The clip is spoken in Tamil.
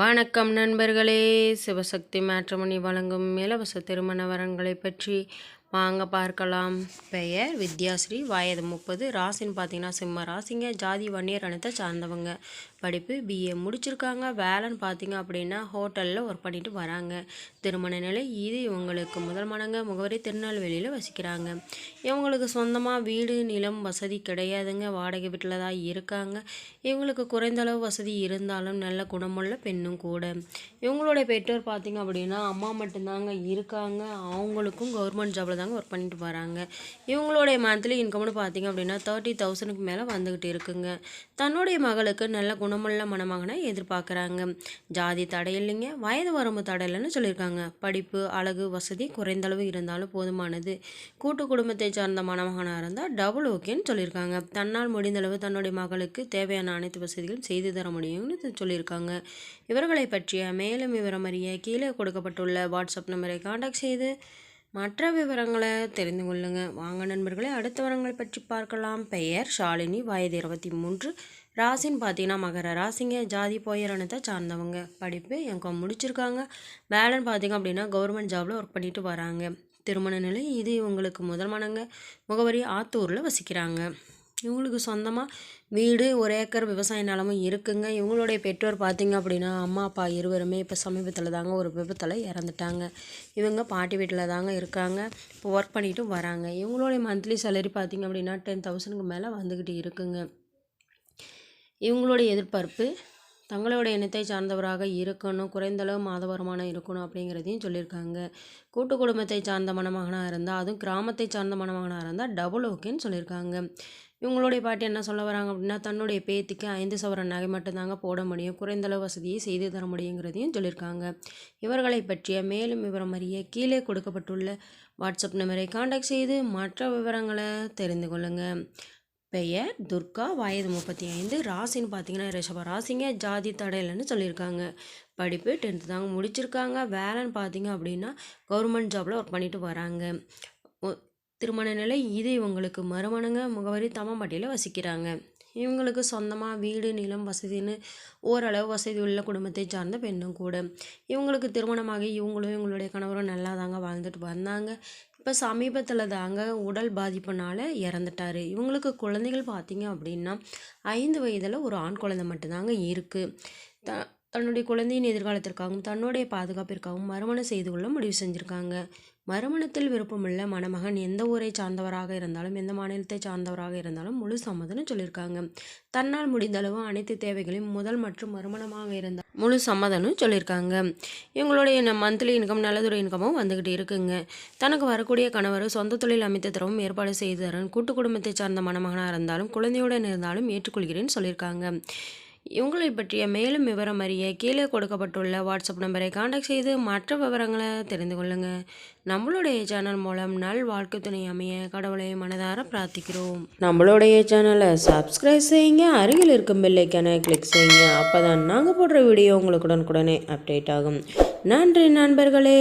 வணக்கம் நண்பர்களே, சிவசக்தி மேட்ரிமோனி வழங்கும் இலவச திருமண வரன்களை பற்றி வாங்க பார்க்கலாம். பெயர் வித்யாஸ்ரீ, வயது 30, ராசின்னு பார்த்தீங்கன்னா சிம்ம ராசிங்க, ஜாதி வன்னியர் இனத்தை சார்ந்தவங்க, படிப்பு BA முடிச்சிருக்காங்க, வேலைன்னு பார்த்தீங்க அப்படின்னா ஹோட்டலில் ஒர்க் பண்ணிட்டு வராங்க. திருமண நிலை இது இவங்களுக்கு முதல் மடங்க, முகவரி திருநெல்வேலியில் வசிக்கிறாங்க. இவங்களுக்கு சொந்தமாக வீடு நிலம் வசதி கிடையாதுங்க, வாடகை வீட்டில் தான் இருக்காங்க. இவங்களுக்கு குறைந்த அளவு வசதி இருந்தாலும் நல்ல குணமுள்ள பெண்ணும் கூட. இவங்களுடைய பெற்றோர் பார்த்தீங்க அப்படின்னா அம்மா மட்டும்தாங்க இருக்காங்க. அவங்களுக்கும் கவர்மெண்ட் ஜாபில் தாங்க ஒர்க் பண்ணிட்டு வராங்க. இவங்களுடைய மந்த்லி இன்கம்னு பார்த்தீங்க அப்படின்னா 30,000க்கு மேலே வந்துக்கிட்டு இருக்குங்க. தன்னுடைய மகளுக்கு நல்ல குணமுள்ள மணமகனை எதிர்பார்க்குறாங்க. ஜாதி தடை இல்லைங்க, வயது வரம்பு தடை இல்லைன்னு சொல்லியிருக்காங்க. படிப்பு அழகு வசதி குறைந்தளவு இருந்தாலும் போதுமானது. கூட்டு குடும்பத்தை சார்ந்த மணமகனாக இருந்தால் டபுள் ஓகேன்னு சொல்லியிருக்காங்க. தன்னால் முடிந்தளவு தன்னுடைய மகளுக்கு தேவையான அனைத்து வசதிகளும் செய்து தர முடியும்னு சொல்லியிருக்காங்க. இவர்களை பற்றிய மேலும் விவரம் அறிய கீழே கொடுக்கப்பட்டுள்ள வாட்ஸ்அப் நம்பரை காண்டாக்ட் செய்து மற்ற விவரங்களை தெரிந்து கொள்ளுங்க. வாங்க நண்பர்களே, அடுத்த விவரங்களை பற்றி பார்க்கலாம். பெயர் ஷாலினி, வயது 23, ராசின்னு பார்த்தீங்கன்னா மகர ராசிங்க, ஜாதி போயர் இனத்தை சார்ந்தவங்க, படிப்பு எம்காம் முடிச்சிருக்காங்க, வேலைன்னு பார்த்தீங்க அப்படின்னா கவர்மெண்ட் ஜாபில் ஒர்க் பண்ணிட்டு வராங்க. திருமண நிலை இது இவங்களுக்கு முதல் மடங்க, முகவரி ஆத்தூரில் வசிக்கிறாங்க. இவங்களுக்கு சொந்தமாக வீடு 1 ஏக்கர் விவசாய நிலமும் இருக்குங்க. இவங்களுடைய பெற்றோர் பார்த்திங்க அப்படின்னா அம்மா அப்பா இருவருமே இப்போ சமீபத்தில் தாங்க ஒரு விபத்தில் இறந்துட்டாங்க. இவங்க பாட்டி வீட்டில் தாங்க இருக்காங்க, இப்போ ஒர்க் பண்ணிட்டு வராங்க. இவங்களுடைய மந்த்லி சேலரி பார்த்திங்க அப்படின்னா 10,000க்கு மேலே வந்துக்கிட்டு இருக்குங்க. இவங்களுடைய எதிர்பார்ப்பு தங்களுடைய இனத்தை சார்ந்தவராக இருக்கணும், குறைந்தளவு மாத வருமானம் இருக்கணும் அப்படிங்கிறதையும் சொல்லியிருக்காங்க. கூட்டு குடும்பத்தை சார்ந்த மணமகனாக இருந்தால், அதுவும் கிராமத்தை சார்ந்த மணமகனாக இருந்தால் டபுள் ஓகேன்னு சொல்லியிருக்காங்க. இவங்களுடைய பாட்டி என்ன சொல்ல வராங்க அப்படின்னா, தன்னுடைய பேத்திக்கு 5 சவரன் நகை மட்டும்தாங்க போட முடியும், குறைந்தளவு வசதியை செய்து தர முடியுங்கிறதையும் சொல்லியிருக்காங்க. இவர்களை பற்றிய மேலும் விவரம் அறிய கீழே கொடுக்கப்பட்டுள்ள வாட்ஸ்அப் நம்பரை காண்டாக்ட் செய்து மற்ற விவரங்களை தெரிந்து கொள்ளுங்கள். பெயர் துர்கா, வயது 35, ராசின்னு பார்த்தீங்கன்னா ரிஷப ராசிங்க, ஜாதி தடையில்னு சொல்லியிருக்காங்க. படிப்பு 10th தாங்க முடிச்சிருக்காங்க, வேலைன்னு பார்த்தீங்க அப்படின்னா கவர்மெண்ட் ஜாபில் ஒர்க் பண்ணிட்டு வராங்க. திருமண நிலை இது இவங்களுக்கு மருமகனுங்க, முகவரி தம்மம்பட்டியில் வசிக்கிறாங்க. இவங்களுக்கு சொந்தமாக வீடு நிலம் வசதின்னு ஓரளவு வசதி உள்ள குடும்பத்தை சார்ந்த பெண்ணும் கூட. இவங்களுக்கு திருமணமாகி இவங்களும் இவங்களுடைய கணவரும் நல்லா தாங்க வாழ்ந்துட்டு வந்தாங்க. இப்போ சமீபத்தில் தாங்க உடல் பாதிப்புனால் இறந்துட்டார். இவங்களுக்கு குழந்தைகள் பார்த்திங்க அப்படின்னா 5 வயதில் ஒரு ஆண் குழந்தை மட்டும்தாங்க இருக்குது. தன்னுடைய குழந்தையின் எதிர்காலத்திற்காகவும் தன்னுடைய பாதுகாப்பிற்காகவும் மறுமணம் செய்து கொள்ள முடிவு செஞ்சுருக்காங்க. மறுமணத்தில் விருப்பமுள்ள மணமகன் எந்த ஊரை சார்ந்தவராக இருந்தாலும் எந்த மாநிலத்தை சார்ந்தவராக இருந்தாலும் முழு சம்மதம்னு சொல்லியிருக்காங்க. தன்னால் முடிந்தளவு அனைத்து தேவைகளையும் முதல் மற்றும் மறுமணமாக இருந்தால் முழு சம்மதம்னு சொல்லியிருக்காங்க. இவங்களுடைய மந்த்லி இன்கம் நல்லதொரு இன்கமும் வந்துக்கிட்டு இருக்குங்க. தனக்கு வரக்கூடிய கணவர் சொந்த தொழில் அமைத்து தரவும் ஏற்பாடு செய்து தரேன், கூட்டு குடும்பத்தை சார்ந்த மணமகனாக இருந்தாலும் குழந்தையுடன் இருந்தாலும் ஏற்றுக்கொள்கிறேன்னு சொல்லியிருக்காங்க. இவங்களை பற்றிய மேலும் விவரம் அறிய கீழே கொடுக்கப்பட்டுள்ள வாட்ஸ்அப் நம்பரை காண்டாக்ட் செய்து மற்ற விவரங்களை தெரிந்து கொள்ளுங்கள். நம்மளுடைய சேனல் மூலம் நல் வாழ்க்கை துணை அமைய கடவுளை மனதார பிரார்த்திக்கிறோம். நம்மளுடைய சேனலை சப்ஸ்கிரைப் செய்யுங்க, அருகில் இருக்கும் பெல் ஐக்கானை கிளிக் செய்யுங்க. அப்போ தான் நாங்கள் போடுற வீடியோ உங்களுக்கு உடனுக்குடனே அப்டேட் ஆகும். நன்றி நண்பர்களே.